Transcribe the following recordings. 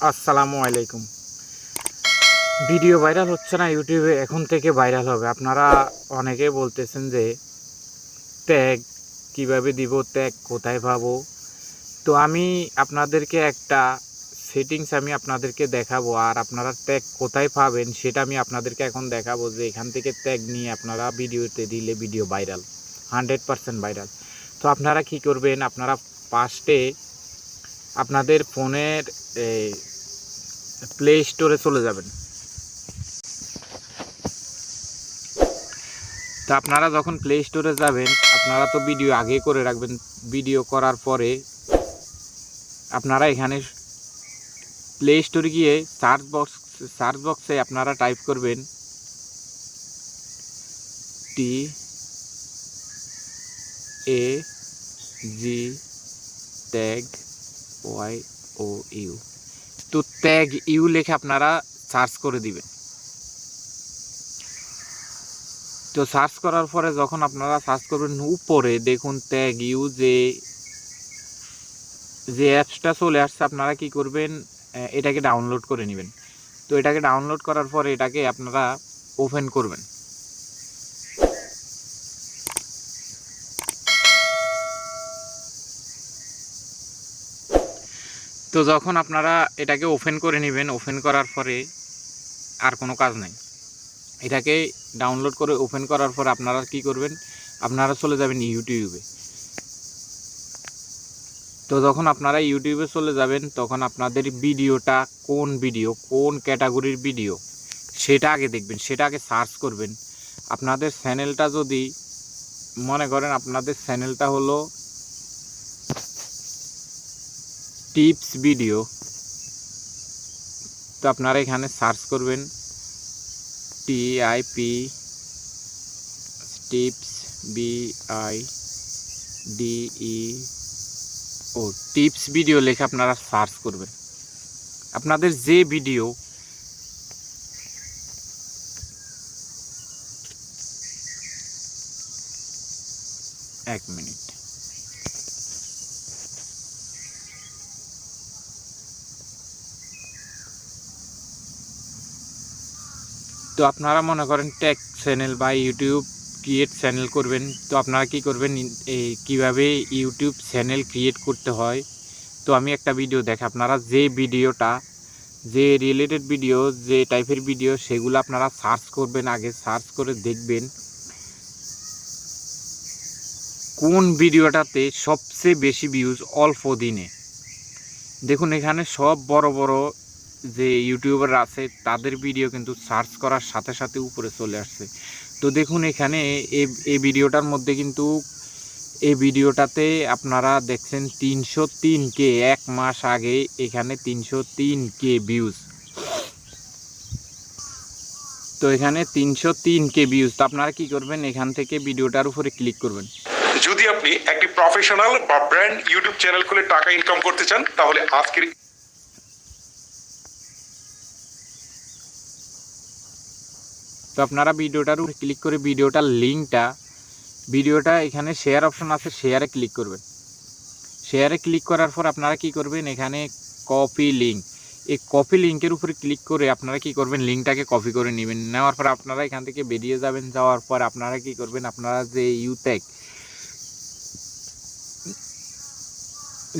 আসসালামু আলাইকুম। Video viral হচ্ছে না ইউটিউবে, এখন থেকে ভাইরাল হবে। আপনারা অনেকে বলতেছেন যে ট্যাগ কিভাবে দিব, ট্যাগ কোথায় পাবো। তো আমি আপনাদেরকে একটা সেটিংস আমি আপনাদেরকে দেখাবো, আর আপনারা ট্যাগ কোথায় পাবেন সেটা আমি আপনাদেরকে এখন দেখাবো। যে এখান থেকে ট্যাগ নিয়ে আপনারা ভিডিওতে দিলে ভিডিও ভাইরাল, 100% ভাইরাল। তো আপনারা কি করবেন, আপনারা ফার্স্টে আপনাদের ফোনের প্লে স্টোরে চলে যাবেন। তো আপনারা যখন প্লে স্টোরে যাবেন, আপনারা তো ভিডিও আগে করে রাখবেন। ভিডিও করার পরে আপনারা এখানে প্লে স্টোরে গিয়ে সার্চ বক্সে আপনারা টাইপ করবেন TAG ট্যাগ YOU। তো ট্যাগ ইউ লিখে আপনারা সার্চ করে দিবেন। তো সার্চ করার পরে যখন আপনারা সার্চ করবেন, উপরে দেখুন ট্যাগ ইউ যে অ্যাপসটা চলে আসছে, আপনারা কি করবেন, এটাকে ডাউনলোড করে নেবেন। তো এটাকে ডাউনলোড করার পরে এটাকে আপনারা ওপেন করবেন। তো যখন আপনারা এটাকে ওপেন করে নেবেন, ওপেন করার পরে আর কোনো কাজ নাই। এটাকে ডাউনলোড করে ওপেন করার পরে আপনারা কি করবেন, আপনারা চলে যাবেন ইউটিউবে। তো যখন আপনারা ইউটিউবে চলে যাবেন, তখন আপনাদের ভিডিওটা কোন ক্যাটাগরির ভিডিও সেটা আগে দেখবেন, সেটা আগে সার্চ করবেন। আপনাদের চ্যানেলটা যদি মনে করেন আপনাদের চ্যানেলটা হলো টিপস ভিডিও, তো আপনারা এখানে সার্চ করবেন TIP tips BIDEO tips video লিখে আপনারা সার্চ করবেন। আপনাদের যে ভিডিও এক মিনিট। তো আপনারা মনে করেন টেক চ্যানেল বা ইউটিউব ক্রিয়েট চ্যানেল করবেন। তো আপনারা কি করবেন, কিভাবে ইউটিউব চ্যানেল ক্রিয়েট করতে হয়, তো আমি একটা ভিডিও দেখে আপনারা যে ভিডিওটা যে রিলেটেড ভিডিও যে টাইপের ভিডিও সেগুলো আপনারা সার্চ করবেন। আগে সার্চ করে দেখবেন কোন ভিডিওটাতে সবচেয়ে বেশি ভিউজ অল্প দিনে। দেখুন এখানে সব বড় বড় যে ইউটিউবার আছে তাদের ভিডিও কিন্তু সার্চ করার সাথে সাথে উপরে চলে আসছে। তো দেখুন এখানে এই ভিডিওটার মধ্যে কিন্তু এই ভিডিওটাতে আপনারা দেখছেন 303K, এক মাস আগে এখানে 303K ভিউজ। তো এখানে 303K ভিউজ। তো আপনারা কি করবেন, এখান থেকে ভিডিওটার উপরে ক্লিক করবেন। যদি আপনি একটি প্রফেশনাল বা ব্র্যান্ড ইউটিউব চ্যানেল খুলে টাকা ইনকাম করতে চান, তাহলে আজকের তো আপনারা ভিডিওটার উপরে ক্লিক করে ভিডিওটার ভিডিওটা এখানে শেয়ার অপশন আছে, শেয়ারে ক্লিক করবেন। শেয়ারে ক্লিক করার পর আপনারা কি করবেন, এখানে কপি লিঙ্ক, এই কপি লিঙ্কের উপরে ক্লিক করে আপনারা কি করবেন, লিঙ্কটাকে কপি করে নেবেন। নেওয়ার পর আপনারা এখান থেকে বেরিয়ে যাবেন। যাওয়ার পর আপনারা কি করবেন, আপনারা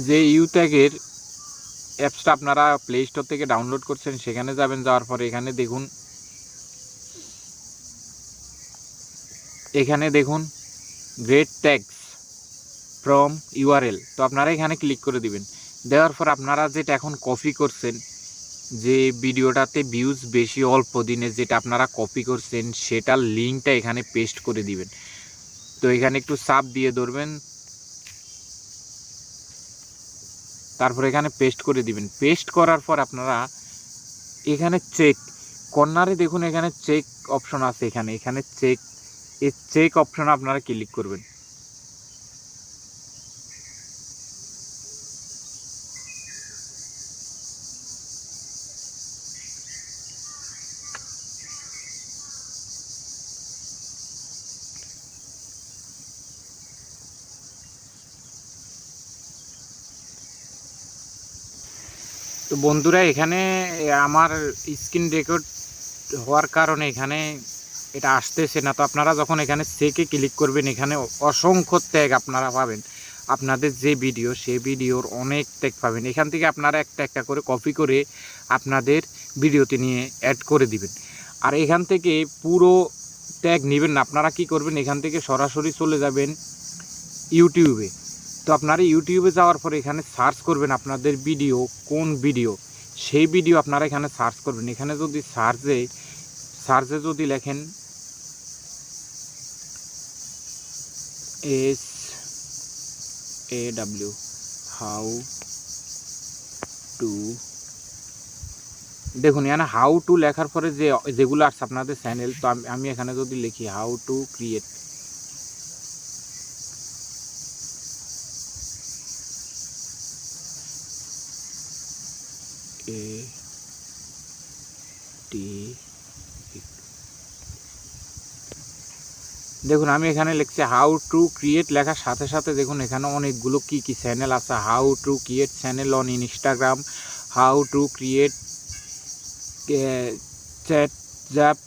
যে ইউট্যাগের অ্যাপসটা আপনারা প্লে স্টোর থেকে ডাউনলোড করছেন সেখানে যাবেন। যাওয়ার পরে এখানে দেখুন গ্রেট ট্যাগস ফ্রম URL। তো আপনারা এখানে ক্লিক করে দিবেন। দেওয়ার পর আপনারা যেটা এখন কপি করছেন, যে ভিডিওটাতে ভিউজ বেশি অল্প দিনে যেটা আপনারা কপি করছেন সেটার লিঙ্কটা এখানে পেস্ট করে দিবেন। তো এখানে একটু চাপ দিয়ে ধরবেন, তারপর এখানে পেস্ট করে দিবেন। পেস্ট করার পর আপনারা এখানে কর্নারে দেখুন এখানে চেক অপশন আছে, এখানে চেক অপশন আপনারা ক্লিক করবেন। তো বন্ধুরা, এখানে আমার স্ক্রিন রেকর্ড হওয়ার কারণে এখানে এটা আসতেছে না। তো আপনারা যখন এখানে চেকে ক্লিক করবেন, এখানে অসংখ্য ট্যাগ আপনারা পাবেন। আপনাদের যে ভিডিও, সেই ভিডিওর অনেক ট্যাগ পাবেন। এখান থেকে আপনারা একটা একটা করে কপি করে আপনাদের ভিডিওতে নিয়ে অ্যাড করে দিবেন। আর এখান থেকে পুরো ট্যাগ নেবেন না, আপনারা কি করবেন, এখান থেকে সরাসরি চলে যাবেন ইউটিউবে। তো আপনারা ইউটিউবে যাওয়ার পরে এখানে সার্চ করবেন আপনাদের ভিডিও, কোন ভিডিও, সেই ভিডিও আপনারা এখানে সার্চ করবেন। এখানে যদি সার্চে যদি লেখেন SAW হাউ টু, দেখুন এখানে হাউ টু লেখার পরে যেগুলো আসছে আপনাদের চ্যানেল, তো আমি এখানে যদি লিখি হাউ টু ক্রিয়েট, দেখুন আমি এখানে লিখছি হাউ টু ক্রিয়েট, লেখার সাথে সাথে দেখুন এখানে অনেকগুলো কি চ্যানেল আছে। How to create channel on Instagram, how to create chat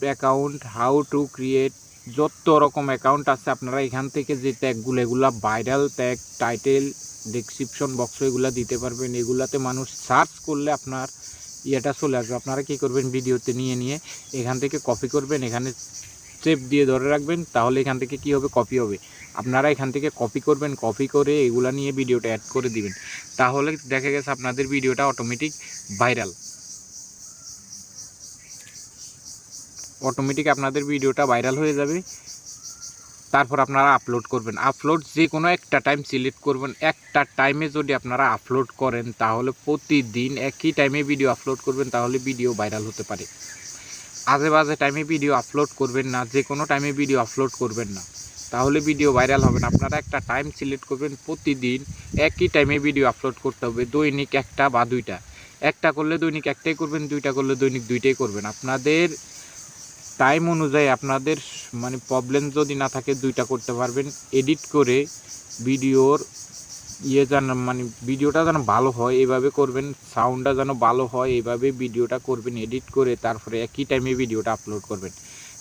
account, how to create, যত রকম অ্যাকাউন্ট আছে আপনারা এখান থেকে যে ট্যাগগুলো, এগুলা viral tag, title, description box এগুলো দিতে পারবেন। এগুলাতে মানুষ সার্চ করলে আপনার ইয়েটা চলে আসবে। আপনারা কী করবেন, ভিডিওতে নিয়ে এখান থেকে কপি করবেন, এখানে সেভ দিয়ে ধরে রাখবেন, তাহলে এখান থেকে কি হবে, কপি হবে। আপনারা এখান থেকে কপি করবেন, কপি করে এগুলা নিয়ে ভিডিওটা অ্যাড করে দিবেন, তাহলে দেখা গেছে আপনাদের ভিডিওটা অটোমেটিক আপনাদের ভিডিওটা ভাইরাল হয়ে যাবে। তারপর আপনারা আপলোড করবেন। আপলোড যে কোনো একটা টাইম সিলেক্ট করবেন। একটা টাইমে যদি আপনারা আপলোড করেন, তাহলে প্রতিদিন একই টাইমে ভিডিও আপলোড করবেন, তাহলে ভিডিও ভাইরাল হতে পারে। আজে বাজে টাইমে ভিডিও আপলোড করবেন না, যে কোনো টাইমে ভিডিও আপলোড করবেন না, তাহলে ভিডিও ভাইরাল হবে না। আপনারা একটা টাইম সিলেক্ট করবেন, প্রতিদিন একই টাইমে ভিডিও আপলোড করতে হবে। দৈনিক একটা বা দুইটা, একটা করলে দৈনিক একটাই করবেন, দুইটা করলে দৈনিক দুইটাই করবেন। আপনাদের টাইম অনুযায়ী আপনাদের মানে প্রবলেম যদি না থাকে, দুইটা করতে পারবেন। এডিট করে ভিডিওর যেন মানে ভিডিওটা যেন ভালো হয় এইভাবে করবেন, সাউন্ডটা যেন ভালো হয় এইভাবে ভিডিওটা করবেন। এডিট করে তারপরে একই টাইমে ভিডিওটা আপলোড করবেন,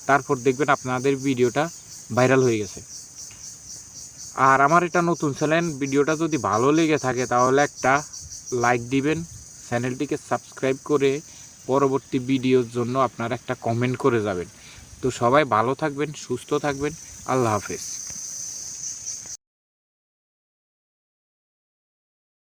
তারপর দেখবেন আপনাদের ভিডিওটা ভাইরাল হয়ে গেছে। আর আমার এটা নতুন চ্যানেল, ভিডিওটা যদি ভালো লেগে থাকে তাহলে একটা লাইক দিবেন, চ্যানেলটিকে সাবস্ক্রাইব করে পরবর্তী ভিডিওর জন্য আপনারা একটা কমেন্ট করে যাবেন। তো সবাই ভালো থাকবেন, সুস্থ থাকবেন, আল্লাহ হাফেজ।